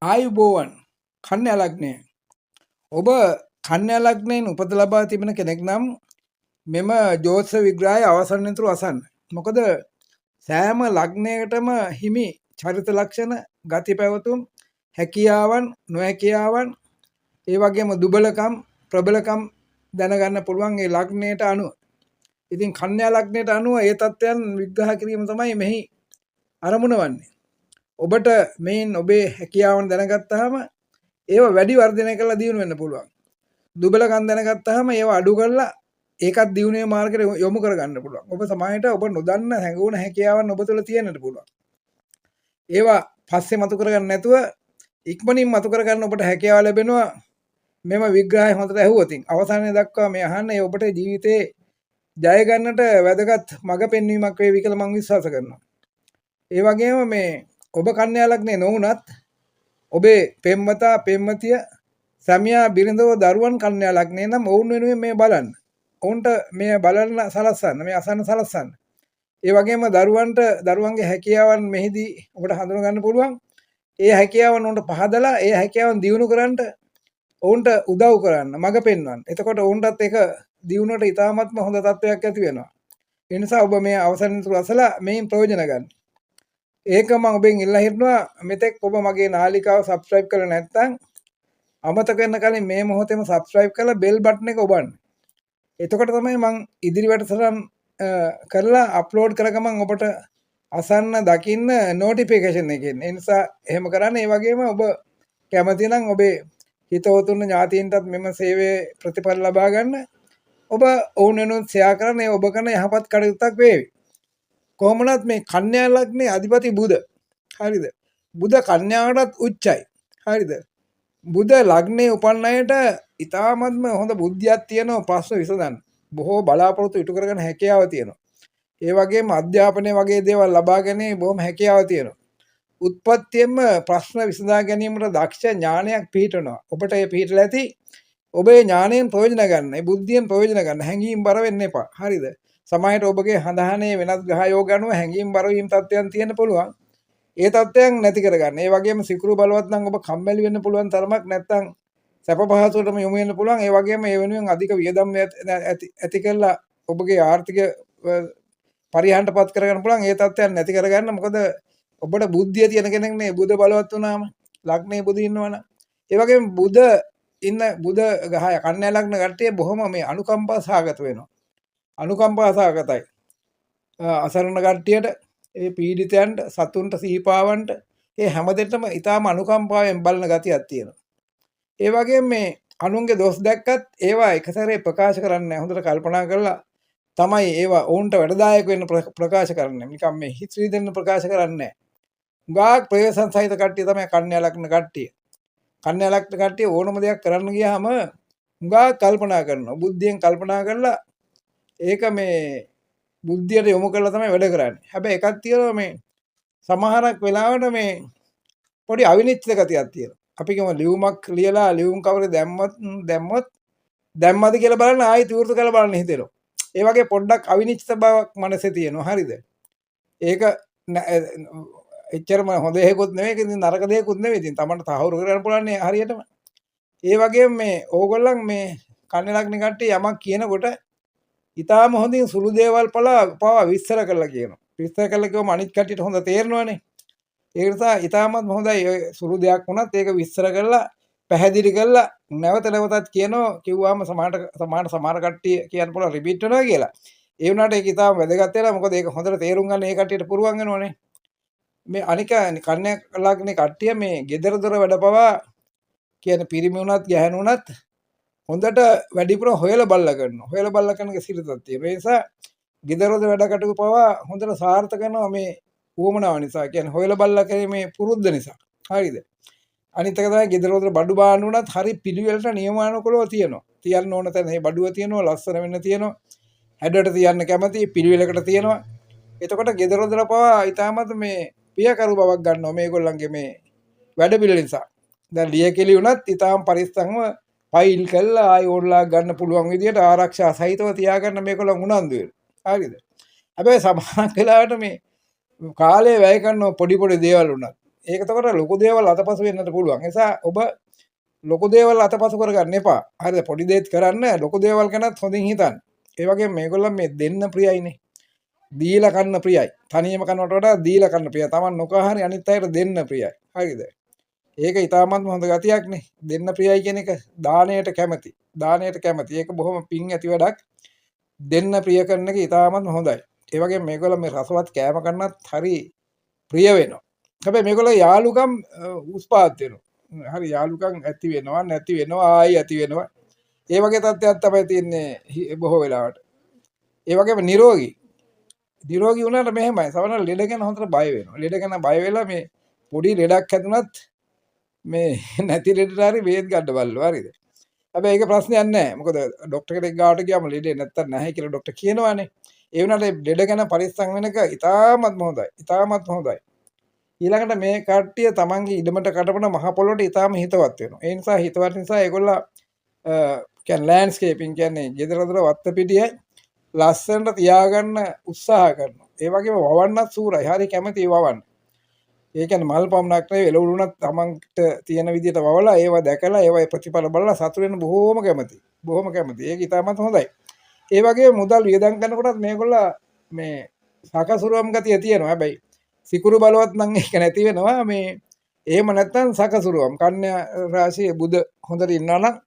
ආයුබෝවන් කන්‍යා ලග්නය. ඔබ කන්‍යා ලග්නයෙන් උපත ලබා තිබෙන කෙනෙක් නම් මෙම ජෝතිෂ විග්‍රහය අවසන් වෙනතුරු අසන්න. මොකද සෑම ලග්නයකටම හිමි චරිත ලක්ෂණ, ගති පැවතුම්, හැකියාවන්, නොහැකියාවන්, ඒ වගේම දුබලකම්, ප්‍රබලකම් දැනගන්න පුළුවන් ඒ ලග්නයට අනුව. ඉතින් කන්‍යා ලග්නයට අනුව ඒ තත්ත්වයන් විග්‍රහ කිරීම තමයි මෙහි අරමුණ වන්නේ. ඔබට මේන් ඔබේ හැකියාවන් දැනගත්තාම ඒව වැඩි වර්ධනය කරලා දියුණු වෙන්න පුළුවන්. දුබලකම් දැනගත්තාම ඒව අඩු කරලා ඒකත් දියුණුවේ මාර්ගයට යොමු කරගන්න පුළුවන්. ඔබ සමාජයට ඔබ නොදන්න හැඟුණ හැකියාවන් ඔබ තුළ තියෙන්නට පුළුවන්. ඒවා පස්සේ මතු කරගන්න නැතුව ඉක්මනින් මතු කරගන්න ඔබට හැකියාව ලැබෙනවා. මෙම විග්‍රහය හොඳට ඇහුවොත් අවසානයේ දක්වා මේ අහන්නේ ඔබට ජීවිතේ ජය ගන්නට වැදගත් මඟ පෙන්වීමක් වේවි කියලා මම විශ්වාස කරනවා. ඒ වගේම මේ ඔබ කන්‍යා ලග්නේ නොවුනත් ඔබේ පෙම්වතා පෙම්වතිය සැමියා බිරිඳව දරුවන් කන්‍යා ලග්නේ නම් ඔවුන් වෙනුවෙන් මේ බලන්න. ඔවුන්ට මේ බලන්න සලස්සන්න, මේ අසන්න සලස්සන්න. ඒ වගේම දරුවන්ට දරුවන්ගේ හැකියාවන් මෙහිදී ඔබට හඳුනා ගන්න පුළුවන්. ඒ හැකියාවන් උන්ට පහදලා ඒ හැකියාවන් දියුණු කරන්න ඔවුන්ට උදව් කරන්න, මඟ පෙන්වන්න. එතකොට ඔවුන්ටත් ඒක දියුණුවට ඉතාමත්ම හොඳ තත්ත්වයක් ඇති වෙනවා. ඒ නිසා ඔබ මේ අවසන් තුරු අසලා මේන් ප්‍රයෝජන ගන්න. ඒක මම ඔබෙන් ඉල්ලා හිටනවා මෙතෙක් ඔබ මගේ නාලිකාව සබ්ස්ක්‍රයිබ් කරලා නැත්නම් අමතක වෙන කලින් මේ මොහොතේම සබ්ස්ක්‍රයිබ් කරලා බෙල් බටන් එක ඔබන්න. එතකොට තමයි මම ඉදිරි වැඩසටහන් කරලා අප්ලෝඩ් කර ගමන් ඔබට අසන්න දකින්න නොටිෆිකේෂන් එක එන්නේ. ඒ නිසා එහෙම කරන්න. ඒ වගේම ඔබ කැමති නම් ඔබේ හිතවතුන් ඥාතීන්ටත් මෙම සේවයේ ප්‍රතිඵල ලබා ගන්න ඔබ ඔවුන් වෙනුවෙන් ෂෙයා කරන්න. ඒ ඔබ කරන යහපත් කටයුත්තක් වේවි. කොහොමනත් මේ කන්‍යා ලග්නේ අධිපති බුධ. හරිද? බුධ කන්‍යාවටත් උච්චයි. හරිද? බුධ ලග්නේ උපන් අයට ඉතාමත්ම හොඳ බුද්ධියක් තියෙනවා ප්‍රශ්න විසඳන්න. බොහෝ බලාපොරොත්තු ඉටු කරගෙන හැකියාව තියෙනවා. ඒ වගේම අධ්‍යාපනය වගේ දේවල් ලබා ගැනීම බොහොම හැකියාව තියෙනවා. උත්පත්තියෙන්ම ප්‍රශ්න විසඳා ගැනීමට දක්ෂ ඥානයක් පිහිටනවා. ඔබට ඒ පිහිටලා ඇති. ඔබේ ඥාණයෙන් ප්‍රයෝජන ගන්න. ඒ බුද්ධියෙන් ප්‍රයෝජන ගන්න. හැංගීම් බර වෙන්න එපා. හරිද? සමහරට ඔබගේ හඳහනේ වෙනත් ග්‍රහ යෝග අනුව හැංගීම් බර වීම තත්ත්වයන් තියෙන්න පුළුවන්. ඒ තත්ත්වයන් නැති කරගන්න. ඒ වගේම සිකුරු බලවත් නම් ඔබ කම්මැලි වෙන්න පුළුවන් තරමක් නැත්තම් සැප පහසුවටම යොමු වෙන්න පුළුවන්. ඒ වගේම ඒ වෙනුවෙන් අධික වියදම් ඇති කරලා ඔබගේ ආර්ථික පරිහානියටපත් කරගන්න පුළුවන්. ඒ තත්ත්වයන් නැති කරගන්න. මොකද ඔබට බුද්ධිය තියෙන කෙනෙක් නේ බුධ බලවත් වුණාම ලග්නේ බුධ ඉන්නවනම්. ඒ වගේම බුධ ග්‍රහය කන්‍යා ලග්න කට්ටිය බොහොම මේ අනුකම්පා සහගත වෙනවා. අනුකම්පා සහගතයි. අසරණ කට්ටියට, ඒ පීඩිතයන්ට, සතුන්ට, සීපාවන්ට ඒ හැමදෙටම ඊටාම අනුකම්පාවෙන් බලන ගතියක් තියෙනවා. ඒ වගේම මේ අනුන්ගේ දොස් දැක්කත් ඒවා එකසැරේ ප්‍රකාශ කරන්නේ නැහැ. හොඳට කල්පනා කරලා තමයි ඒවා ඔවුන්ට වැඩදායක වෙන්න ප්‍රකාශ කරන්නේ. නිකම් මේ හිත රිදෙන්න ප්‍රකාශ කරන්නේ නැහැ. ගාක් ප්‍රවේශන් සහිත කට්ටිය තමයි කන්‍යා ලග්න කට්ටිය. කන්‍යා ලග්න කට්ටිය ඕනම දෙයක් කරන්න ගියාම ගාක් කල්පනා කරනවා. බුද්ධියෙන් කල්පනා කරලා ඒක මේ බුද්ධියට යොමු කරලා තමයි වැඩ කරන්නේ. හැබැයි එකක් තියෙනවා මේ සමහරක් වෙලාවට මේ පොඩි අවිනිශ්චිත ගතියක් තියෙනවා. අපි කියමු ලියුමක් ලියලා ලියුම් කවරේ දැම්මද කියලා බලන්න ආයෙත් විවෘත කරලා බලන්න හිතෙනවා. ඒ වගේ පොඩ්ඩක් අවිනිශ්චිත බවක් මනසේ තියෙනවා. හරිද? ඒක එච්චරම හොඳ එකකුත් නෙවෙයි, ඉතින් නරක දෙයක්කුත් නෙවෙයි. ඉතින් Tamanට තහවුරු කරගන්න පුළුවන් නේ හරියටම. ඒ වගේම මේ ඕගොල්ලන් මේ කන්‍යා ලග්න කට්ටිය යමක් කියනකොට ඊටාම හොඳින් සුළු දේවල් පවා විස්තර කරලා කියනවා. විස්තර කරලා කිව්වම අනිත් කට්ටියට හොඳ තේරෙනවනේ. ඒ නිසා ඊටාමත් හොඳයි ඔය සුළු දෙයක් වුණත් ඒක විස්තර කරලා පැහැදිලි කරලා නැවත නැවතත් කියනවා. කිව්වම සමහර කට්ටිය කියන්න පුළුවන් රිපීට් වෙනවා කියලා. ඒ වුණාට ඒක ඊටාම වැදගත් වෙලා මොකද ඒක හොඳට තේරුම් ගන්න ඒ කට්ටියට පුරුවන් වෙනවනේ. මේ අනික කන්‍යා ලග්නේ කට්ටිය මේ gedara dora වැඩ පවා කියන පිරිමි වුණත් ගැහැණු වුණත් හොඳට වැඩිපුර හොයලා බලලා කරනවා. හොයලා බලලා කරන එක සිරිතක් තියෙනවා. ඒ නිසා gedara dora වැඩ කටයුතු පවා හොඳට සාර්ථක කරනවා මේ උවමනාව නිසා. කියන්නේ හොයලා බලලා කිරීමේ පුරුද්ද නිසා. හරිද? අනිත් එක තමයි gedara dora බඩු බාන්න උනත් හරි පිළිවෙලට නියමානුකූලව තියෙනවා. තියන්න ඕන තැන මේ බඩුව තියෙනවා, ලස්සන වෙන්න තියෙනවා. හැඩට තියන්න කැමති පිළිවෙලකට තියෙනවා. එතකොට gedara dora පවා ඊටමත් මේ පියකරු බවක් ගන්නවා මේගොල්ලන්ගේ මේ වැඩ පිළිවෙල නිසා. දැන් ලියකෙලි උනත් ඊටාම් පරිස්සම්ව ෆයිල් කරලා ආයි ඕන්ලා ගන්න පුළුවන් විදියට ආරක්ෂා සහිතව තියාගන්න මේගොල්ලන් උනන්දු වෙනවා. හරිද? හැබැයි සමහර වෙලාවට මේ කාලය වැය කරන පොඩි දේවල් උනත් ඒක එතකොට ලොකු දේවල් අතපසු වෙන්නට පුළුවන්. ඒ නිසා ඔබ ලොකු දේවල් අතපසු කරගන්න එපා. හරිද? පොඩි දේත් කරන්න, ලොකු දේවල් ගැනත් හොඳින් හිතන්න. ඒ වගේම මේගොල්ලන් මේ දෙන්න ප්‍රියයිනේ. දීලා කන්න ප්‍රියයි. තනියම කනවට වඩා දීලා කන්න ප්‍රියයි. Taman නොකා හරි අනිත් අයට දෙන්න ප්‍රියයි. හරිද? ඒක ඊටාමත් හොඳ ගතියක්නේ. දෙන්න ප්‍රියයි කියන එක දාණයට කැමති. දාණයට කැමති. ඒක බොහොම පිං ඇති වැඩක්. දෙන්න ප්‍රිය කරන එක ඊටාමත් හොඳයි. ඒ වගේම මේගොල්ලෝ මේ රසවත් කෑම කන්නත් හරි ප්‍රිය වෙනවා. හැබැයි මේගොල්ලෝ යාළුකම් උස්පාත් වෙනවා. හරි යාළුකම් ඇති වෙනවා නැති වෙනවා ආයි ඇති වෙනවා. ඒ වගේ තත්ත්වයක් තමයි තියෙන්නේ බොහෝ වෙලාවට. ඒ වගේම නිරෝගී වුණාට මෙහෙමයි. සමහර ලෙඩ ගැන හොඳට බය වෙනවා. ලෙඩ ගැන බය වෙලා මේ පොඩි ලෙඩක් හැදුනත් මේ නැති ලෙඩට හරි බේත් ගන්න බලනවා. හරිද? හැබැයි ඒක ප්‍රශ්නයක් නැහැ. මොකද ડોක්ටර් කෙනෙක් ගාවට ගියාම ලෙඩේ නැත්තම් නැහැ කියලා ડોක්ටර් කියනවානේ. ඒ වුණාට ලෙඩ ගැන පරිස්සම් වෙන එක ඉතාමත්ම හොඳයි. ඉතාමත්ම හොඳයි. ඊළඟට මේ කට්ටිය තමන්ගේ ඉඩමට කඩපන මහ පොළොවට ඉතාම හිතවත් වෙනවා. ඒ නිසා හිතවත් නිසා ඒගොල්ලෝ කියන්නේ ලෑන්ඩ්ස්කේපින් කියන්නේ ගෙදර දොර වත්ත පිටිය ලස්සනට තියාගන්න උත්සාහ කරනවා. ඒ වගේම වවන්නත් සූරයි. හරි කැමති වවන්න. ඒ කියන්නේ මල් පමණක් නෙවෙයි එළවලුණත් තමන්ට තියෙන විදිහට වවලා ඒවා දැකලා ඒවා ප්‍රතිඵල බලලා සතුටු වෙන බොහෝම කැමති. බොහෝම කැමති. ඒක ඉතාමත් හොඳයි. ඒ වගේම මුදල් වියදම් කරනකොටත් මේගොල්ලෝ මේ සකසුරුවම් ගතිය තියෙනවා. හැබැයි සිකුරු බලවත් නම් ඒක නැති වෙනවා. මේ එහෙම නැත්තම් සකසුරුවම් කන්‍යා රාශියේ බුද හොඳට ඉන්නවා නම්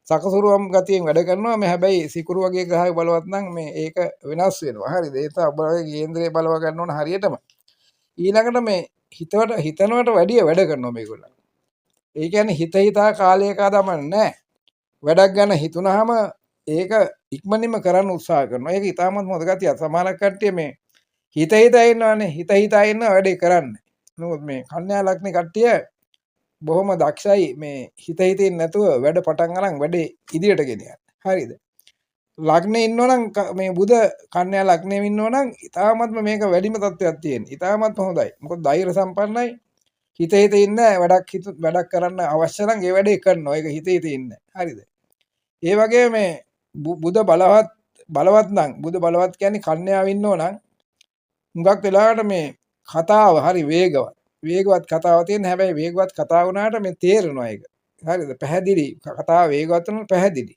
සකසුරුවම් ගතියෙන් වැඩ කරනවා. මේ හැබැයි සිකුරු වගේ ග්‍රහය බලවත් නම් මේ ඒක වෙනස් වෙනවා. හරිද? ඒ තමයි ඔබගේ කේන්ද්‍රය බලව ගන්න ඕන හරියටම. ඊළඟට මේ හිතනවට වැඩිය වැඩ කරනවා මේගොල්ලෝ. ඒ කියන්නේ හිතා කාලයක දමන්නේ නැහැ. වැඩක් ගන්න හිතුනහම ඒක ඉක්මනින්ම කරන්න උත්සාහ කරනවා. ඒක ඉතාමත් හොඳ ගතියක්. සමහර කට්ටිය මේ හිත ඉන්නවානේ. හිත ඉන්න වැඩේ කරන්නේ. නමුත් මේ කන්‍යා ලග්නේ කට්ටිය බොහොම දක්ෂයි මේ හිත ඉන්නේ නැතුව වැඩ පටන් අරන් වැඩේ ඉදිරියට ගෙනියන්න. හරිද? ලග්නේ ඉන්නවනම් මේ බුද කන්‍යා ලග්නේ ඉන්නවනම් ඉතාමත්ම මේක වැඩිම තත්ත්වයක් තියෙන. ඉතාමත් හොඳයි. මොකද ධෛර්ය සම්පන්නයි. හිත ඉන්න වැඩක් කරන්න අවශ්‍ය නම් ඒ වැඩේ කරනවා. ඒක හිත ඉන්න. හරිද? ඒ වගේ මේ බුද බලවත් නම් බුද බලවත් කියන්නේ කන්‍යාව ඉන්නවනම් හුඟක් වෙලාවට මේ කතාව හරි වේගවත් කතාව තියෙන. හැබැයි වේගවත් කතාව වුණාට මේ තේරෙනවා ඒක. හරිද? පැහැදිලි කතාව වේගවත් වෙනවා පැහැදිලි.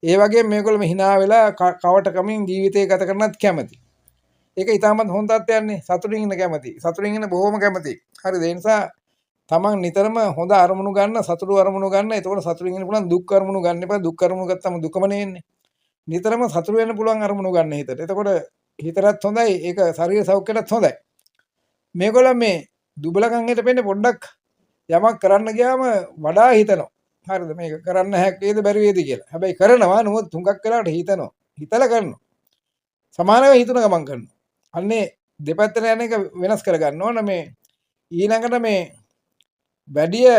ඒ වගේ මේගොල්ලෝ hina වෙලා කවට කමින් ජීවිතය ගත කරන්නත් කැමති. ඒක ඊටමත් හොඳ තත්ත්වයක්නේ. සතුටින් ඉන්න කැමති. සතුටින් ඉන්න බොහොම කැමති. හරිද? ඒ නිසා තමන් නිතරම හොඳ අරමුණු ගන්න, සතුටු අරමුණු ගන්න. එතකොට සතුටින් ඉන්න පුළුවන්. දුක් අරමුණු ගන්න එපා. දුක් අරමුණු ගත්තම දුකමනේ එන්නේ. නිතරම සතුටු වෙන්න පුළුවන් අරමුණු ගන්න හිතට. එතකොට හිතටත් හොඳයි. ඒක ශරීර සෞඛ්‍යයටත් හොඳයි. මේගොල්ලෝ මේ දුබලකම් හිටපෙන්නේ පොඩ්ඩක් යමක් කරන්න ගියාම වඩා හිතනවා. හරිද? මේක කරන්න හැක්කේද බැරි වේද කියලා. හැබැයි කරනවා. නමුත් තුඟක් වෙලාවට හිතනවා. හිතලා කරනවා. සමානව හිතුන ගමන් කරනවා. අන්නේ දෙපැත්තට යන එක වෙනස් කරගන්න ඕන. මේ ඊළඟට මේ වැඩිය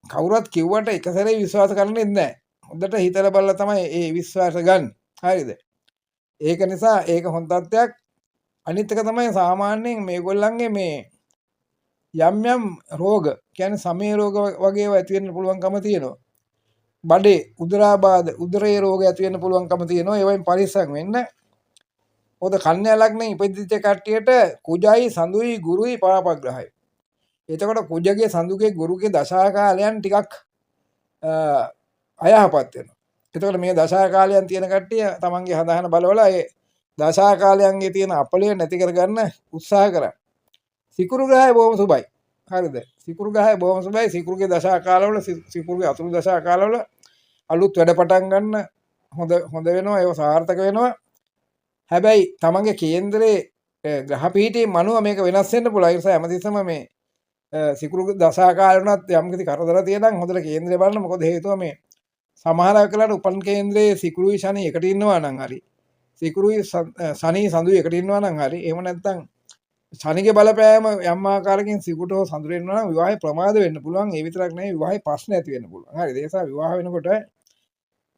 කවුරුත් කිව්වට එක සැරේ විශ්වාස කරන්නේ නැහැ. හොඳට හිතලා බලලා තමයි ඒ විශ්වාස ගන්න. හරිද? ඒක නිසා ඒක හොඳ තත්ත්වයක්. අනිත් එක තමයි සාමාන්‍යයෙන් මේගොල්ලන්ගේ මේ යම් රෝග කියන්නේ සමේ රෝග වගේ ඒවා ඇති වෙන්න පුළුවන්කම තියෙනවා. බඩේ උදරාබාධ උදරයේ රෝග ඇති වෙන්න පුළුවන්කම තියෙනවා. ඒවෙන් පරිස්සම් වෙන්න. මොකද කන්‍යා ලග්නේ ඉපදිච්ච කට්ටියට කුජයි සඳුයි ගුරුයි පාපග්‍රහයි. එතකොට කුජගේ සඳුගේ ගුරුගේ දශා කාලයන් ටිකක් අයහපත් වෙනවා. එතකොට මේ දශා කාලයන් තියෙන කට්ටිය තමන්ගේ හදාහන බලවලා ඒ දශා කාලයන්ගේ තියෙන අපලය නැති කරගන්න උත්සාහ කරා. සිකුරු ග්‍රහය බොහොම සුබයි. හරිද? සිකුරු ග්‍රහය බොහොම සුබයි. සිකුරුගේ දශා කාලවල සිකුරුගේ අතුරු දශා කාලවල අලුත් වැඩ පටන් ගන්න හොඳ වෙනවා. ඒක සාර්ථක වෙනවා. හැබැයි තමන්ගේ කේන්දරේ ග්‍රහ පීඨයේ මනුව මේක වෙනස් වෙන්න පුළුවන්. ඒ නිසා හැමතිස්සම මේ සිකුරු දශා කාලේ වුණත් යම්කිසි කරදර තියෙනම් හොඳට කේන්දරේ බලන්න. මොකද හේතුව මේ සමහර වෙලාවට උපන් කේන්ද්‍රයේ සිකුරුයි ශනි එකට ඉන්නවා නම් හරි. සිකුරුයි ශනි සඳුයි එකට ඉන්නවා නම් හරි. එහෙම නැත්නම් ශනිගේ බලපෑම යම් ආකාරකින් සිකුරට හෝ සඳුරට ඉන්නවා නම් විවාහය ප්‍රමාද වෙන්න පුළුවන්. ඒ විතරක් නෙවෙයි විවාහය ප්‍රශ්න ඇති වෙන්න පුළුවන්. හරිද? ඒ නිසා විවාහ වෙනකොට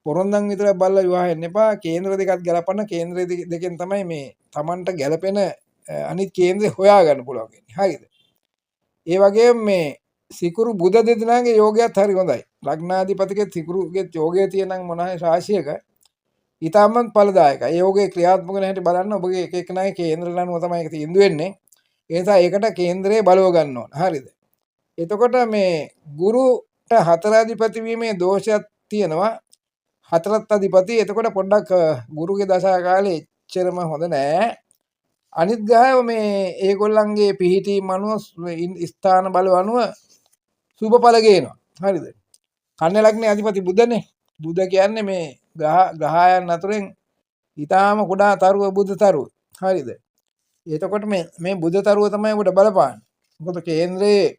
පොරොන්දම් විතරක් බලලා විවාහ වෙන්න එපා. කේන්ද්‍ර දෙකක් ගලපන්න. කේන්ද්‍ර දෙකෙන් තමයි මේ Tamanට ගැළපෙන අනිත් කේන්ද්‍රය හොයාගන්න පුළුවන් වෙන්නේ. හරිද? ඒ වගේම මේ සිකුරු බුධ දෙදෙනාගේ යෝගයත් හරි හොඳයි. ලග්නාධිපතිගේ සිකුරුගේ යෝගය තියෙනම් මොනවායි රාශියක ඊටමත් ඵලදායකයි. ඒ යෝගයේ ක්‍රියාත්මක වෙන හැටි බලන්න. ඔබගේ එක එකනාගේ කේන්ද්‍ර ලනුව තමයි ඒක තීන්දුව වෙන්නේ. ඒ නිසා ඒකට කේන්ද්‍රයේ බලව ගන්න ඕන. හරිද? එතකොට මේ ගුරුට හතර අධිපති වීමේ දෝෂයක් තියෙනවා. හතරත් අධිපති. එතකොට පොඩ්ඩක් ගුරුගේ දශා කාලේ එච්චරම හොඳ නෑ. අනිත් ග්‍රහයෝ මේ ඒගොල්ලන්ගේ පිහිටීම් අනුව ස්ථාන බල අනුව සුබඵල ගේනවා. හරිද? කන්‍යා ලග්නේ අධිපති බුධනේ. බුධ කියන්නේ මේ ග්‍රහයන් අතරින් ඊටාම කුඩා තරුව බුධ තරුව. හරිද? එතකොට මේ බුධ තරුව තමයි ඔබට බලපාන්නේ. මොකද කේන්ද්‍රයේ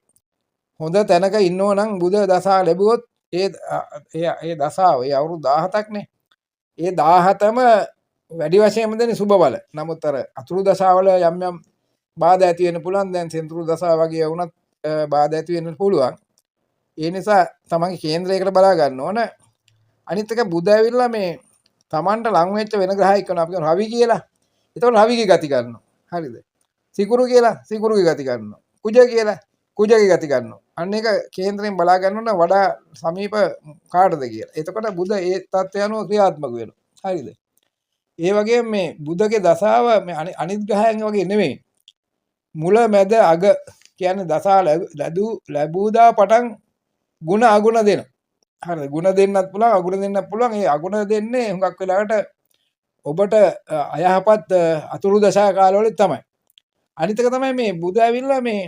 හොඳ තැනක ඉන්නෝ නම් බුධ දශා ලැබුවොත් ඒ දශාව ඒ අවුරුදු 17ක්නේ. ඒ 17ම වැඩි වශයෙන්ම දෙන්නේ සුබ බල. නමුත් අර අතුරු දශාවල යම් යම් බාධා ඇති වෙන්න පුළුවන්. දැන් සෙන්තුරු දශා වගේ වුණත් බාධා ඇති වෙන්න පුළුවන්. ඒ නිසා තමන්ගේ කේන්ද්‍රයකට බලා ගන්න ඕන. අනිත් එක බුධ ඇවිල්ලා මේ තමන්ට ලං වෙච්ච වෙන ග්‍රහයක් කරනවා. අපි කියනවා රවි කියලා. එතකොට රවිගේ ගති ගන්නවා. හරිද? සිකුරු කියලා සිකුරුගේ ගති ගන්නවා. කුජ කියලා කුජගේ ගති ගන්නවා. අන්න ඒක කේන්ද්‍රයෙන් බලා ගන්න ඕන වඩා සමීප කාටද කියලා. එතකොට බුධ ඒ තත්ත්වය අනුව ක්‍රියාත්මක වෙනවා. හරිද? ඒ වගේම මේ බුධගේ දශාව මේ අනිත් ග්‍රහයන් වගේ නෙමෙයි. මුල මැද අග කියන්නේ දශා ලැබුදා පටන් ಗುಣ අගුණ දෙන. හරිද? ಗುಣ දෙන්නත් පුළුවන් අගුණ දෙන්නත් පුළුවන්. ඒ අගුණ දෙන්නේ හුඟක් වෙලාවට ඔබට අයහපත් අතුරු දශා කාලවල තමයි. අනිත් එක තමයි මේ බුධ ඇවිල්ලා මේ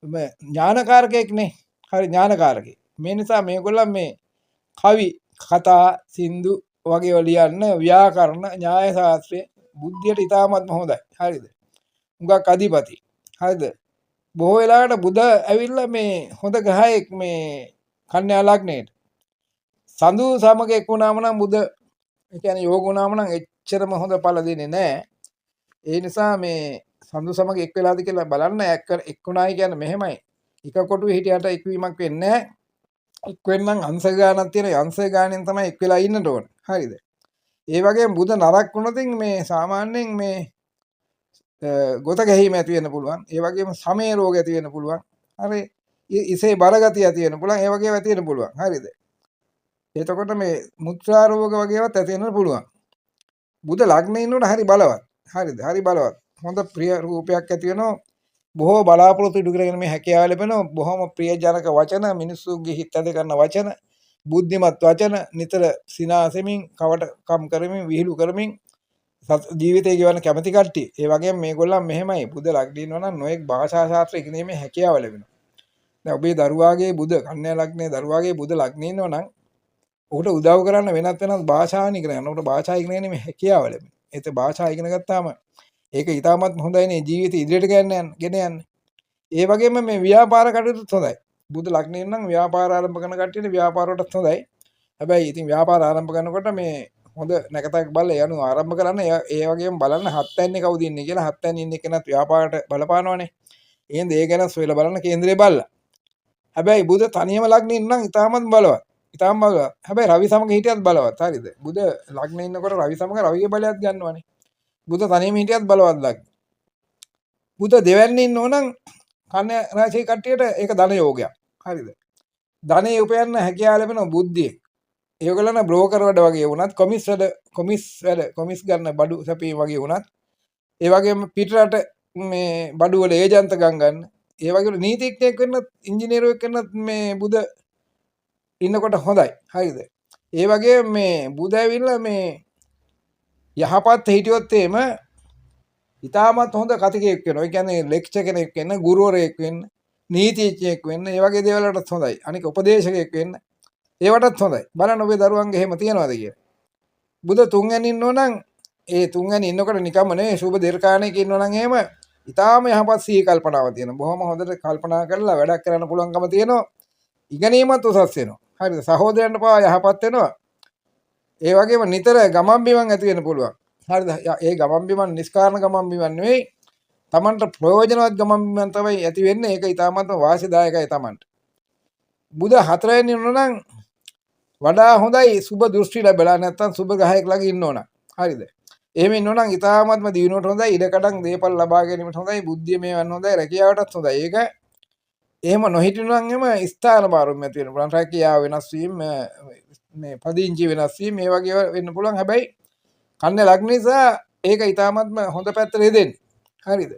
ඥානකාරකෙක්නේ. හරි ඥානකාරකෙක්. මේ නිසා මේගොල්ලන් මේ කවි කතා සින්දු වගේ ලියන්න ව්‍යාකරණ න්‍යාය ශාස්ත්‍රය බුද්ධියට ඉතාමත්ම හොඳයි. හරිද? හුඟක් අධිපති. හරිද? බොහෝ වෙලාවට බුධ ඇවිල්ලා මේ හොඳ ග්‍රහයෙක් මේ කන්‍යා ලග්නේට. සඳු සමග එක් වුණාම නම් බුධ ඒ කියන්නේ යෝග වුණාම නම් එච්චරම හොඳ ඵල දෙන්නේ නැහැ. ඒ නිසා මේ සඳු සමග එක් වෙලාද කියලා බලන්න. එක් වුණායි කියන්නේ මෙහෙමයි. එක කොටුවේ හිටියට එක්වීමක් වෙන්නේ නැහැ. එක් වෙන්නම් අංශ ගානක් තියෙන අංශ ගානෙන් තමයි එක් වෙලා ඉන්නට ඕන. හරිද? ඒ වගේම බුධ නරක් වුණොත් මේ සාමාන්‍යයෙන් මේ ගොත ගැහිම ඇති වෙන්න පුළුවන්. ඒ වගේම සමේ රෝග ඇති වෙන්න පුළුවන්. හරි. ඉසේ බරගතිය ඇති වෙන්න පුළුවන්. ඒ වගේම ඇති වෙන්න පුළුවන්. හරිද? එතකොට මේ මුත්‍රා රෝග වගේවත් ඇති වෙන්න පුළුවන්. බුධ ලග්නේ ඉන්නකොට හරි බලවත්. හරිද? හරි බලවත්. හොඳ ප්‍රිය රූපයක් ඇති වෙනවා. බොහෝ බලාපොරොත්තු ඉටු කරගෙන මේ හැකියාව ලැබෙනවා. බොහොම ප්‍රියජනක වචන, මිනිස්සුගේ හිත ඇද ගන්න වචන, බුද්ධිමත් වචන, නිතර සිනාසෙමින්, කවටකම් කරමින්, විහිළු කරමින් ජීවිතය ගෙවන්න කැමති කට්ටිය. ඒ වගේම මේගොල්ලන් මෙහෙමයි. බුධ ලග්නේ ඉන්නවා නම් නොඑක් භාෂා ශාස්ත්‍ර ඉගෙනීමේ හැකියාව ලැබෙනවා. දැන් ඔබේ දරුවාගේ බුධ කන්‍යා ලග්නේ දරුවාගේ බුධ ලග්නේ ඉන්නවා නම් ඔහුට උදව් කරන්න වෙනත් භාෂාවන් ඉගෙන ගන්න. ඔහුට භාෂා ඉගෙනීමේ හැකියාව ලැබෙනවා. ඒත් භාෂා ඉගෙන ගත්තාම ඒක ඉතාමත් හොඳයිනේ ජීවිතය ඉදිරියට ගෙන යන්න. ඒ වගේම මේ ව්‍යාපාර කටයුතුත් හොඳයි. බුධ ලග්නේ නම් ව්‍යාපාර ආරම්භ කරන කට්ටියට ව්‍යාපාර වලටත් හොඳයි. හැබැයි ඉතින් ව්‍යාපාර ආරම්භ කරනකොට මේ හොඳ නැකතක් බලලා යනු ආරම්භ කරන්න. ඒ වගේම බලන්න හත්යන්නේ කවුද ඉන්නේ කියලා. හත්යන්නේ ඉන්නේ කෙනත් ව්‍යාපාරයට බලපානවනේ. එහෙනම් ඒ ගැන සොයලා බලන්න කේන්දරේ බලලා. හැබැයි බුධ තනියම ලග්නේ නම් ඉතාමත් බලවත්. ඉතාම බලවත්. හැබැයි රවි සමග හිටියත් බලවත්. හරිද? බුධ ලග්නේ ඉන්නකොට රවි සමග රවිගේ බලයත් ගන්නවනේ. බුධ තනියම හිටියත් බලවත් ලග්න. බුධ දෙවැන්නේ ඉන්නෝ නම් කන්‍යා රාශියේ කට්ටියට ඒක ධන යෝගයක්. හරිද? ධනෙ උපයන්න හැකියාව ලැබෙන බුද්ධිය. ඒගොල්ලන් බ්‍රෝකර් වැඩ වගේ වුණත් කොමිස් ගන්න බඩු සැපීම වගේ වුණත් ඒ වගේම පිටරට මේ බඩු වල ඒජන්ත ගන්න ඒ වගේ නීතිඥයෙක් වෙන්නත් ඉංජිනේරුවෙක් වෙන්නත් මේ බුධ ඉන්නකොට හොඳයි. හරිද? ඒ වගේ මේ බුධ ඇවිල්ලා මේ යහපත් හිටියොත් එම ඉතාමත් හොඳ කතිකයෙක් වෙනවා. ඒ කියන්නේ ලෙක්චර් කෙනෙක් වෙන්න, ගුරුවරයෙක් වෙන්න, නීතිඥයෙක් වෙන්න, ඒ වගේ දේවල් වලටත් හොඳයි. අනික උපදේශකයෙක් වෙන්න ඒවටත් හොඳයි. බලන්න ඔබේ දරුවන්ගේ එහෙම තියනවාද කියලා. බුධ තුන්වැනි ඉන්නෝ නම් ඒ තුන්වැනි ඉන්නකොට නිකම්ම නෙවෙයි සුබ දීර්ඝාණයක ඉන්නෝ නම් එහෙම ඊටාම යහපත් සිහි කල්පනාවක් තියෙනවා. බොහොම හොඳට කල්පනා කරලා වැඩක් කරන්න පුළුවන්කම තියෙනවා. ඉගෙනීමත් උසස් වෙනවා. හරිද? සහෝදරයන්ට පවා යහපත් වෙනවා. ඒ වගේම නිතර ගමන් බිමන් ඇති වෙන්න පුළුවන්. හරිද? ඒ ගමන් බිමන් නිස්කාරණ ගමන් බිමන් නෙවෙයි. Tamanට ප්‍රයෝජනවත් ගමන් බිමන් තමයි ඇති වෙන්නේ. ඒක ඊටාමත්ම වාසිදායකයි Tamanට. බුධ හතරවෙනි ඉන්නෝ නම් වඩා හොඳයි සුබ දෘෂ්ටි ලැබලා නැත්තම් සුබ ග්‍රහයක් ළඟ ඉන්න ඕන. හරිද? එහෙම ඉන්න ඕන නම් ඊටාමත්ම දිනුවට හොඳයි, ඉඩකඩම් දේපල් ලබා ගැනීමට හොඳයි, බුද්ධිය මේවන්න හොඳයි, රැකියාවටත් හොඳයි. ඒක එහෙම නොහිටිනවා නම් එම ස්ථාන මාරුම් ඇති වෙන පුළුවන්. රැකියාව වෙනස් වීම, මේ පදිංචි වෙනස් වීම මේ වගේ වෙන්න පුළුවන්. හැබැයි කන්‍යා ලග්න නිසා ඒක ඊටාමත්ම හොඳ පැත්තට හෙදෙන්නේ. හරිද?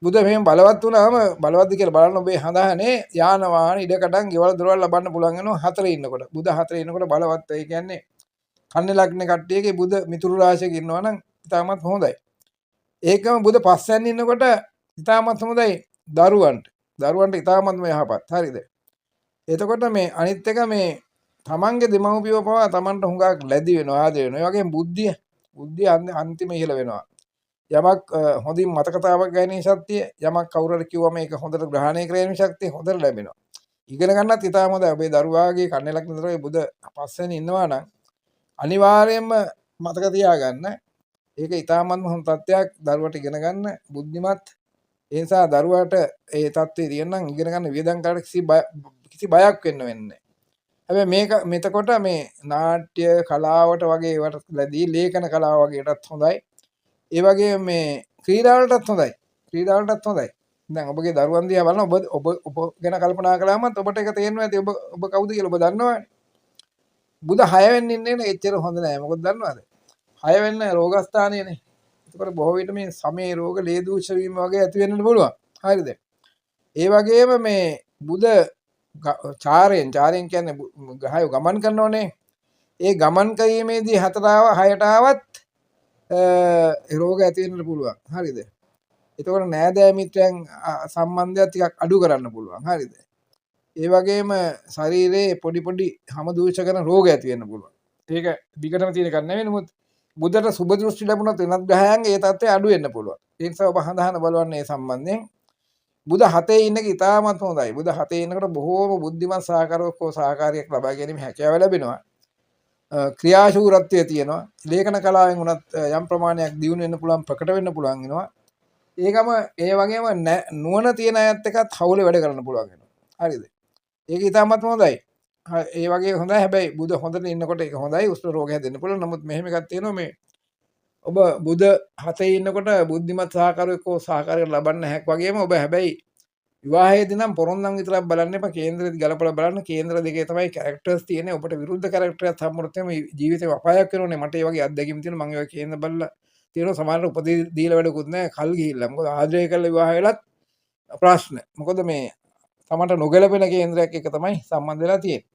බුද මෙහෙම බලවත් වුණාම බලවත්ද කියලා බලන්න ඔබේ හඳහනේ යාන වාහන ඉඩකඩම් ගෙවල් දොරවල් ලබන්න පුළුවන් වෙනවා හතරේ ඉන්නකොට. බුද හතරේ ඉන්නකොට බලවත් ඒ කියන්නේ කන්නේ ලග්න කට්ටියගේ බුද මිතුරු රාශියක ඉන්නවා නම් ඉතාමත් හොඳයි. ඒකම බුද පස්සෙන් ඉන්නකොට ඉතාමත් හොඳයි දරුවන්ට. දරුවන්ට ඉතාමත්ම යහපත්. හරිද? එතකොට මේ අනිත් එක මේ තමන්ගේ දෙමව්පියෝ පවා තමන්ට හුඟක් ලැබි වෙනවා ආදරේ වෙනවා. ඒ වගේම බුද්ධිය අන්තිම ඉහළ වෙනවා. යමක් හොඳින් මතකතාවක් ගැනීමේ ශක්තිය, යමක් කවුරු හරි කිව්වම ඒක හොඳට ග්‍රහණය කිරීමේ ශක්තිය හොඳට ලැබෙනවා. ඉගෙන ගන්නත් ඉතාම හොඳයි. ඔබේ දරුවාගේ කන්නේ ලග්න දරුවේ බුද පස්සෙන් ඉන්නවා නම් අනිවාර්යයෙන්ම මතක තියාගන්න. ඒක ඉතාමත්ම හොඳ තත්ත්වයක් දරුවට ඉගෙන ගන්න බුද්ධිමත්. ඒ නිසා දරුවාට ඒ තත්ත්වයේ තියෙනනම් ඉගෙන ගන්න වියදම් කරලා කිසි බයක් වෙන්න වෙන්නේ. හැබැයි මේක මෙතකොට මේ නාට්‍ය කලාවට වගේ ඒවට ලැබී ලේඛන කලාව වගේටත් හොඳයි. ඒ වගේ මේ ක්‍රීඩාවලටත් හොඳයි. ක්‍රීඩාවලටත් හොඳයි. දැන් ඔබගේ දරුවන් දිහා බලන ඔබ ගැන කල්පනා කළාම ඔබට ඒක තේරෙනවා ඇති ඔබ කවුද කියලා ඔබ දන්නවනේ. බුද 6 වෙන්න ඉන්නේ නේ එච්චර හොඳ නෑ. මොකද දන්නවද? 6 වෙන්න රෝගස්ථානයනේ. ඒකට බොහෝ විට මේ සමේ රෝග ලේ දූෂ වීම වගේ ඇති වෙන්නත් පුළුවන්. හරිද? ඒ වගේම මේ බුද චාරයෙන් කියන්නේ ගහය ගමන් කරනෝනේ. ඒ ගමන් කිරීමේදී 6ට ආවත් රෝග ඇති වෙන්න පුළුවන්. හරිද? එතකොට නෑදෑ මිත්‍රයන් සම්බන්ධය ටිකක් අඩු කරන්න පුළුවන්. හරිද? ඒ වගේම ශරීරයේ පොඩි හැම දූෂ කරන රෝග ඇති වෙන්න පුළුවන්. ඒක දිගටම තියෙන එකක් නෙවෙයි. නමුත් බුදට සුබ දෘෂ්ටි ලැබුණොත් වෙනත් ග්‍රහයන්ගේ ඒ තත්ත්වය අඩු වෙන්න පුළුවන්. ඒ නිසා ඔබ හඳහන බලවන්නේ මේ සම්බන්ධයෙන්. බුද 7 ඉන්න එක ඉතාමත් හොඳයි. බුද 7 ඉන්නකොට බොහෝම බුද්ධිමත් සහකාරයක් හෝ සහකාරියක් ලබා ගැනීම හැකියාව ලැබෙනවා. ක්‍රියාශූරත්වය තියෙනවා. ලේඛන කලාවෙන් උනත් යම් ප්‍රමාණයක් දියුණු වෙන්න පුළුවන්, ප්‍රකට වෙන්න පුළුවන් වෙනවා. ඒකම ඒ වගේම නුවණ තියෙන අයත් එක්කත් හවුලේ වැඩ කරන්න පුළුවන් වෙනවා. හරිද? ඒක ඉතාමත් හොඳයි. ඒ වගේ හොඳයි. හැබැයි බුද හොඳට ඉන්නකොට ඒක හොඳයි. උෂ්ණ රෝග හැදෙන්න පුළුවන්. නමුත් මෙහෙම එකක් තියෙනවා මේ ඔබ බුද 7 ඉන්නකොට බුද්ධිමත් සහකාරයෙක් හෝ සහකාරයක් ලබන්න හැක් වගේම ඔබ හැබැයි විවාහයේදී නම් පොරොන්දම් විතරක් බලන්න එපා. කේන්ද්‍රෙදි ගලපලා බලන්න. කේන්ද්‍ර දෙකේ තමයි කැරක්ටර්ස් තියෙන්නේ. ඔබට විරුද්ධ කැරක්ටරයක් හම්බුනොත් එමේ ජීවිතේ අපායක් වෙනෝනේ. මට ඒ වගේ අත්දැකීම් තියෙනවා. මම ඒක කේන්ද්‍ර බලලා තියෙනවා. සමහරවිට උපදෙස් දීලා වැඩකුත් නැහැ. කල් ගිහිල්ලා. මොකද ආශ්‍රය කරලා විවාහ වෙලත් ප්‍රශ්න. මොකද මේ තමන්ට නොගැලපෙන කේන්ද්‍රයක් එක තමයි සම්බන්ධ වෙලා තියෙන්නේ.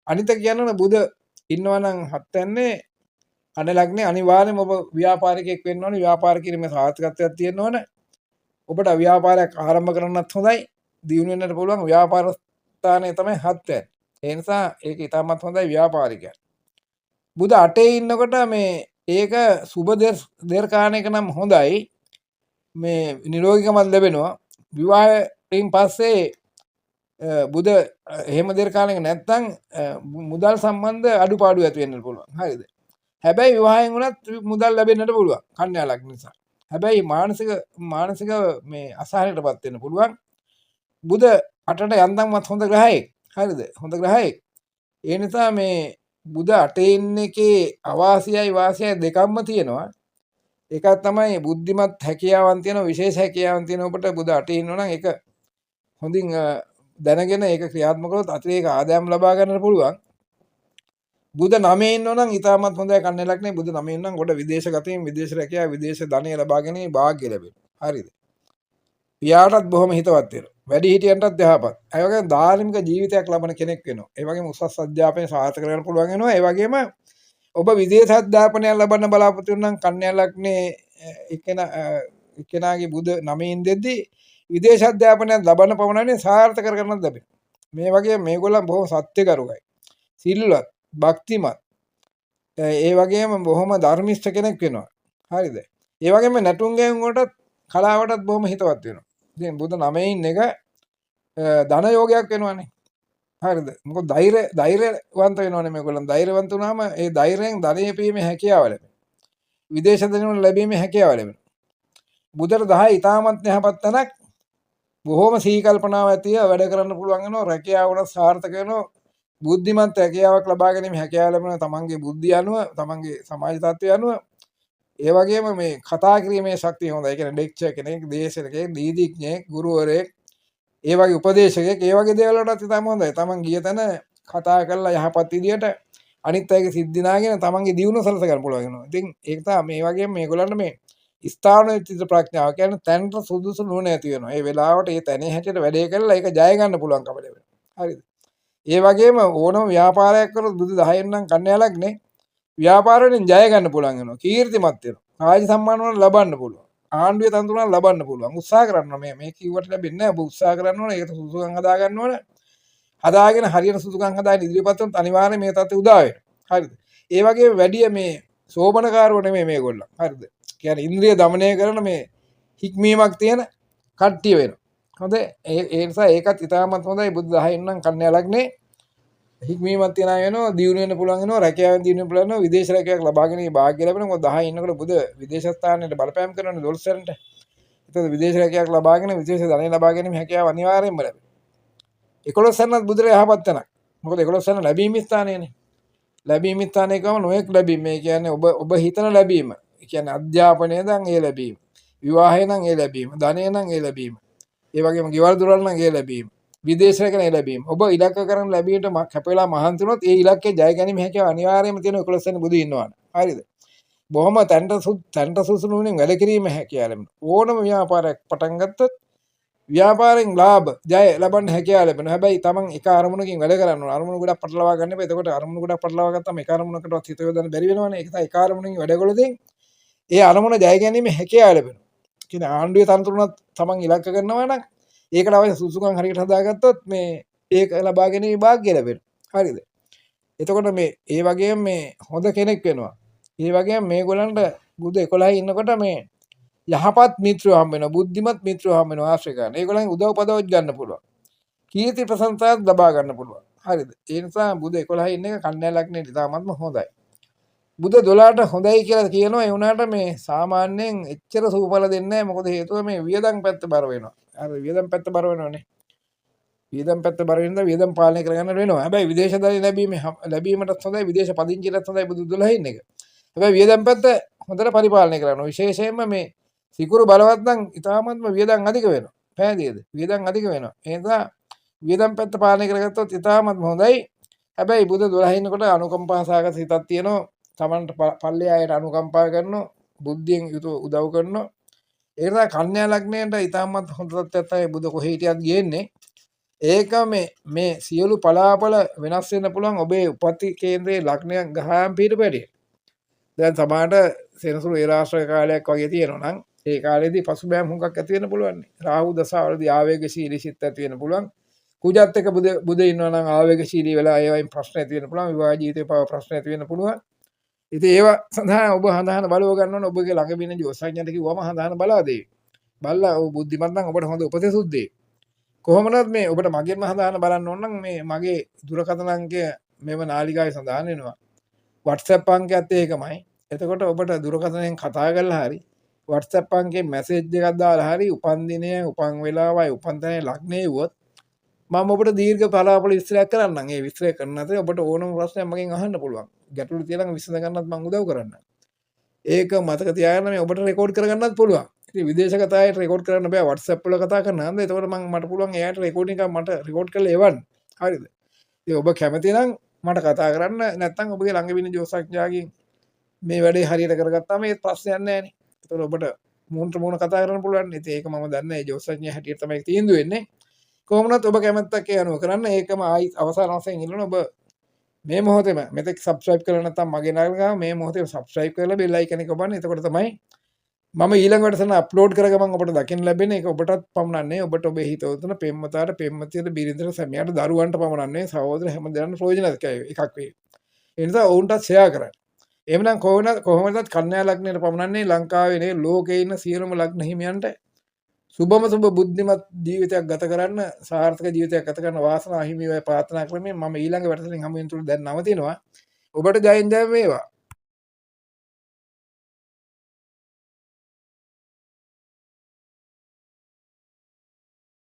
අනිත් කියන්නේ බුද ඉන්නවා නම් 7 යන්නේ කන ලග්නේ අනිවාර්යයෙන්ම ඔබ ව්‍යාපාරිකයෙක් වෙන්න ඕනේ. ව්‍යාපාර කිරීමේ සාර්ථකත්වයක් තියෙන්න ඕනේ. ඔබට ව්‍යාපාරයක් ආරම්භ කරන්නත් හොඳයි. දියුණු වෙන්නට පුළුවන් ව්‍යාපාර ස්ථානය තමයි 7 යන්නේ. ඒ නිසා ඒක ඉතාමත් හොඳයි ව්‍යාපාරිකයන්. බුද 8 ඉන්නකොට මේ ඒක සුබ දීර්ඝාන එක නම් හොඳයි. මේ නිරෝගීකමක් ලැබෙනවා. විවාහයෙන් පස්සේ බුද එහෙම දීර්ඝානයක නැත්නම් මුදල් සම්බන්ධ අඩුපාඩු ඇති වෙන්න පුළුවන්. හරිද? හැබැයි විවාහයෙන් වුණත් මුදල් ලැබෙන්නට පුළුවන් කන්‍යා ලග්න නිසා. හැබැයි මානසික මේ අසහනයටපත් වෙන්න පුළුවන්. බුද 8ට යන්තම්වත් හොඳ ග්‍රහයෙක්. හරිද? හොඳ ග්‍රහයෙක්. ඒ නිසා මේ බුද 8 ඉන්න එකේ අවාසියයි වාසියයි දෙකක්ම තියෙනවා. එකක් තමයි බුද්ධිමත් හැකියාවන් තියෙන විශේෂ හැකියාවන් තියෙන ඔබට බුද 8 ඉන්නවා නම් ඒක හොඳින් දැනගෙන ඒක ක්‍රියාත්මක කරොත් අතිරේක ආදායම් ලබා ගන්නට පුළුවන්. බුද 9 ඉන්නවා නම් ඉතාමත් හොඳයි කන්‍යා ලග්නේ. බුද 9 ඉන්නවා නම් කොට විදේශ ගතීම් විදේශ රැකියාව විදේශ ධනය ලබා ගැනීම වාග්ය ලැබෙනවා. හරිද? පියාටත් බොහොම හිතවත් වෙනවා. වැඩි හිටියන්ටත් යහපත්. ඒ වගේම ධාර්මික ජීවිතයක් ලබන කෙනෙක් වෙනවා. ඒ වගේම උසස් අධ්‍යාපනය සාර්ථක කරගන්න පුළුවන් වෙනවා. ඒ වගේම ඔබ විදේශ අධ්‍යාපනයක් ලබන්න බලාපොරොත්තු වෙන නම් කන්‍යා ලග්නේ එක්කෙනාගේ බුද 9 ඉඳෙද්දී විදේශ අධ්‍යාපනයක් ලබන්න පමණනේ සාර්ථක කරගන්නත් ලැබෙනවා. මේ වගේ මේගොල්ලන් බොහොම සත්‍යකරුකයි. සිල්වත්, භක්තිමත්. ඒ වගේම බොහොම ධර්මිෂ්ඨ කෙනෙක් වෙනවා. හරිද? ඒ වගේම නැටුම් ගෑම් වලටත් කලාවටත් බොහොම හිතවත් වෙනවා. ඉතින් බුද 9 ඉන්න එක ධන යෝගයක් වෙනවනේ. හරිද? මොකද ධෛර්යවන්ත වෙනවනේ මේගොල්ලන්. ධෛර්යවන්ත වුණාම ඒ ධෛර්යයෙන් ධනෙ පීමේ හැකියාව ලැබෙනවා. විදේශ ධනෙ ලැබීමේ හැකියාව ලැබෙනවා. බුදට 10 ඉතාමත් යහපත් තැනක්. බොහොම සී කල්පනාව ඇතිව වැඩ කරන්න පුළුවන් වෙනවා. රැකියාව වල සාර්ථක වෙනවා. බුද්ධිමත් රැකියාවක් ලබා ගැනීම හැකියාව ලැබෙනවා. තමන්ගේ බුද්ධිය අනුව, තමන්ගේ සමාජ තත්ත්වය අනුව. ඒ වගේම මේ කතා කිරීමේ ශක්තිය හොඳයි. ඒ කියන්නේ ලෙක්චර් කෙනෙක්, දේශකයෙක්, නීතිඥයෙක්, ගුරුවරයෙක්, ඒ වගේ උපදේශකයෙක්, ඒ වගේ දේවල් වලටත් ඉතාම හොඳයි. තමන් ගිය තැන කතා කරලා යහපත් විදියට අනිත් අයගේ සිත් දිනාගෙන තමන්ගේ දියුණුව සලස ගන්න පුළුවන් වෙනවා. ඉතින් ඒක තමයි මේ වගේම මේගොල්ලන්ට මේ ස්ථානෝචිත ප්‍රඥාව කියන්නේ තැනට සුදුසු නුවණ ඇති වෙනවා. ඒ වෙලාවට ඒ තැනේ හැටියට වැඩේ කරලා ඒක ජය ගන්න පුළුවන්කම ලැබෙනවා. හරිද? ඒ වගේම ඕනම ව්‍යාපාරයක් කරොත් බුදු 10න් නම් කන්‍යාලක් නේ. ව්‍යාපාර වලින් ජය ගන්න පුළුවන් වෙනවා. කීර්තිමත් වෙනවා. රාජ සම්මාන වල ලබන්න පුළුවන්. ආණ්ඩුවේ තනතුරක් ලබන්න පුළුවන්. උත්සාහ කරන්න මේ කිව්වට ලැබෙන්නේ නැහැ. ඔබ උත්සාහ කරන්න ඕනේ. ඒකට සුදුසුකම් හදා ගන්න ඕනේ. හදාගෙන හරියට සුදුසුකම් හදාගෙන ඉදිරියපත් වුණොත් අනිවාර්යයෙන් මේ තත්ත්වය උදා වෙනවා. හරිද? ඒ වගේම වැඩි මේ සෝබනකාරව නෙමෙයි මේගොල්ලෝ. හරිද? කියන්නේ ඉන්ද්‍රිය দমনය කරන මේ හික්මීමක් තියෙන කට්ටිය වෙනවා. හොඳයි. ඒ නිසා ඒකත් ඉතාමත් හොඳයි. බුදු 10න් නම් කන්‍යාලක් නේ. හික්මීමක් තියන අය වෙනවා, දියුණු වෙන්න පුළුවන් වෙනවා, රැකියාවෙන් දියුණු වෙන්න පුළුවන් වෙනවා, විදේශ රැකියාවක් ලබා ගැනීම භාග්‍ය ලැබෙනවා. මොකද 10 ඉන්නකොට බුදු විදේශ ස්ථානයට බලපෑම් කරනවානේ දොළොස්වරන්ට. ඒතකොට විදේශ රැකියාවක් ලබාගෙන විදේශ ධනය ලබා ගැනීම හැකියාව අනිවාර්යෙන්ම ලැබෙනවා. 11 සැරයක් බුදුරේ යහපත් තැනක්. මොකද 11 සැරන ලැබීම ස්ථානයනේ. ලැබීම ස්ථානයේ කම නොඑක් ලැබීම. මේ කියන්නේ ඔබ හිතන ලැබීම. ඒ කියන්නේ අධ්‍යාපනය නම් ඒ ලැබීම. විවාහය නම් ඒ ලැබීම. ධනය නම් ඒ ලැබීම. ඒ වගේම ගෙවල් දොරවල් නම් ඒ ලැබීම. විදේශයක නේ ලැබීම. ඔබ ඉලක්ක කරන් ලැබීමට කැප වෙලා මහන්සි වුණොත් ඒ ඉලක්කේ ජය ගැනීම හැකියාව අනිවාර්යයෙන්ම තියෙන 11 වෙනි බුදු ඉන්නවනේ. හරිද? බොහොම තැන්ට සුසුනුවණින් වැඩ කිරීම හැකියාව ලැබෙනවා. ඕනම ව්‍යාපාරයක් පටන් ගත්තොත් ව්‍යාපාරයෙන් ලාභ ජය ලබන්න හැකියාව ලැබෙනවා. හැබැයි Taman එක අරමුණකින් වැඩ කරන්න ඕන. අරමුණු ගොඩක් පටලවා ගන්න එපා. එතකොට අරමුණු ගොඩක් පටලවා ගත්තාම එක අරමුණකටවත් හිත යොදන්න බැරි වෙනවනේ. ඒක තමයි එක අරමුණකින් වැඩ කළොතින් ඒ අරමුණ ජය ගැනීම හැකියාව ලැබෙනවා. කියන්නේ ආණ්ඩුවේ තනතුරුණත් Taman ඉලක්ක කරනවා නම් ඒකට අවශ්‍ය සුසුකම් හරියට හදාගත්තොත් මේ ඒක ලබා ගැනීම භාග්‍ය ලැබෙනවා. හරිද? එතකොට මේ ඒ වගේම මේ හොඳ කෙනෙක් වෙනවා. ඒ වගේම මේගොල්ලන්ට බුදු 11 ඉන්නකොට මේ යහපත් මිත්‍රයෝ හම්බ වෙනවා. බුද්ධිමත් මිත්‍රයෝ හම්බ වෙනවා ආශ්‍රය කරන. ඒගොල්ලන් උදව් පදවොත් ගන්න පුළුවන්. කීර්ති ප්‍රශංසාත් ලබා ගන්න පුළුවන්. හරිද? ඒ නිසා බුදු 11 ඉන්න එක කන්‍යා ලග්නේ ඉතාමත්ම හොඳයි. බුදු 12ට හොඳයි කියලා කියනවා. ඒ වුණාට මේ සාමාන්‍යයෙන් එච්චර සූපල දෙන්නේ නැහැ. මොකද හේතුව මේ වියදම් පැත්ත බර වෙනවා. අර වියදම් පැත්ත බර වෙනවනේ. වියදම් පැත්ත බර වෙනද වියදම් පාලනය කරගන්න වෙනවා. හැබැයි විදේශ ධනෙ ලැබීමටත් හොඳයි, විදේශ පදිංචියටත් හොඳයි බුදු 12 ඉන්න එක. හැබැයි වියදම් පැත්ත හොඳට පරිපාලනය කරන්න. විශේෂයෙන්ම මේ සිකුරු බලවත් නම් ඉතාමත්ම වියදම් අධික වෙනවා. පැහැදිලිද? වියදම් අධික වෙනවා. ඒ නිසා වියදම් පැත්ත පාලනය කරගත්තොත් ඉතාමත්ම හොඳයි. හැබැයි බුදු 12 ඉන්නකොට අනුකම්පා සහගත හිතක් තියෙනවා. තමන්ට පල්ලේ අයට අනුකම්පා කරනවා, බුද්ධියෙන් යුතුව උදව් කරනවා. ඒ නිසා කන්‍යා ලග්නයට ඉතාමත් හොඳ තත්ත්වයක් තමයි බුදු කොහේ හිටියත් ගේන්නේ. ඒක මේ සියලු පලාපල වෙනස් වෙන්න පුළුවන් ඔබේ උපති කේන්ද්‍රයේ ලග්නයක් ගහාම පිටපැටිය. දැන් සමහරට සෙනසුරු ඒ රාශිය කාලයක් වගේ තියෙනවා නම් ඒ කාලේදී පසුබෑම් හුඟක් ඇති වෙන්න පුළුවන්. රාහු දශාවලදී ආවේගශීලී සිත් ඇති වෙන්න පුළුවන්. කුජත් එක්ක බුද ඉන්නවා නම් ආවේගශීලී වෙලා ඒවයින් ප්‍රශ්න ඇති වෙන්න පුළුවන්. විවාහ ජීවිතේ පව ප්‍රශ්න ඇති වෙන්න පුළුවන්. ඉතින් ඒවා සඳහා ඔබ හඳහන බලව ගන්න ඕන. ඔබගේ ළඟ ඉන්න ජෝතිෂඥයට කිව්වම හඳහන බලා දෙයි. බලලා ඔබ බුද්ධිමත් නම් ඔබට හොඳ උපදෙසුත් දෙයි. කොහොමනත් මේ ඔබට මගෙන්ම හඳහන බලන්න ඕන නම් මේ මගේ දුරකථන අංකය මෙව නාලිකාවේ සඳහන් වෙනවා. WhatsApp අංකයත් ඒකමයි. එතකොට ඔබට දුරකථනයෙන් කතා කරලා හරි WhatsApp අංකේ මැසේජ් එකක් දාලා හරි උපන් දිනය, උපන් වෙලාවයි, උපන් තැනේ ලග්නේ වුවොත් මම ඔබට දීර්ඝ පලාපල විස්තරයක් කරන්නම්. ඒ විස්තරය කරන අතරේ ඔබට ඕනම ප්‍රශ්නයක් මගෙන් අහන්න පුළුවන්. ගැටලු තියෙනවා විසඳ ගන්නත් මම උදව් කරන්නම්. ඒක මතක තියාගන්න මේ ඔබට රෙකෝඩ් කරගන්නත් පුළුවන්. ඉතින් විදේශගත අයට රෙකෝඩ් කරන්න බෑ WhatsApp වල කතා කරන හන්ද. එතකොට මට පුළුවන් එයාට රෙකෝඩින් එකක් මට රෙකෝඩ් කරලා එවන්න. හරිද? ඉතින් ඔබ කැමති නම් මට කතා කරන්න. නැත්නම් ඔබගේ ළඟ ඉන්න ජෝතිෂඥයාගෙන් මේ වැඩේ හරියට කරගත්තාම ඒ ප්‍රශ්නයක් නැහැ නේ. එතකොට ඔබට මොන්ට මොන කතා කරන්න පුළුවන්. ඉතින් ඒක මම දන්නේ නැහැ. ජෝතිෂඥයා හැටියට තමයි තීන්දුව වෙන්නේ. කොහොමනත් ඔබ කැමැත්තක් ඒ අනුව කරන්න. ඒකම ආයි අවසාන වශයෙන් ඉල්ලන ඔබ මේ මොහොතේම මෙතෙක් subscribe කරලා නැත්නම් මගේ නාලිකාව මේ මොහොතේ subscribe කරලා bell icon එක ඔබන්න. එතකොට තමයි මම ඊළඟ වැඩසටහන අප්ලෝඩ් කරගමන් ඔබට දකින්න ලැබෙන්නේ. ඒක ඔබටත් පමණක් නෙවෙයි. ඔබට ඔබේ හිතවතුන පෙම්වතාට, පෙම්වතියට, බිරිඳට, සැමියාට, දරුවන්ට පමණක් නෙවෙයි. සහෝදර හැම දෙනාටම ප්‍රයෝජනවත් එකක් වේ. ඒ නිසා ඔවුන්ටත් ෂෙයා කරන්න. එහෙමනම් කොහොමදත් කන්‍යා ලග්නයට පමණක් නෙවෙයි ලංකාවේ නේ ලෝකේ ඉන්න සියලුම ලග්න හිමියන්ට සුබම සුබ බුද්ධිමත් ජීවිතයක් ගත කරන්න, සාර්ථක ජීවිතයක් ගත කරන්න වාසනාව හිමි වේ ප්‍රාර්ථනා කරමින් මම ඊළඟ වැඩසටහනින් හමු වෙන තුරු දැන් නවතිනවා. ඔබට ජයෙන් ජය වේවා.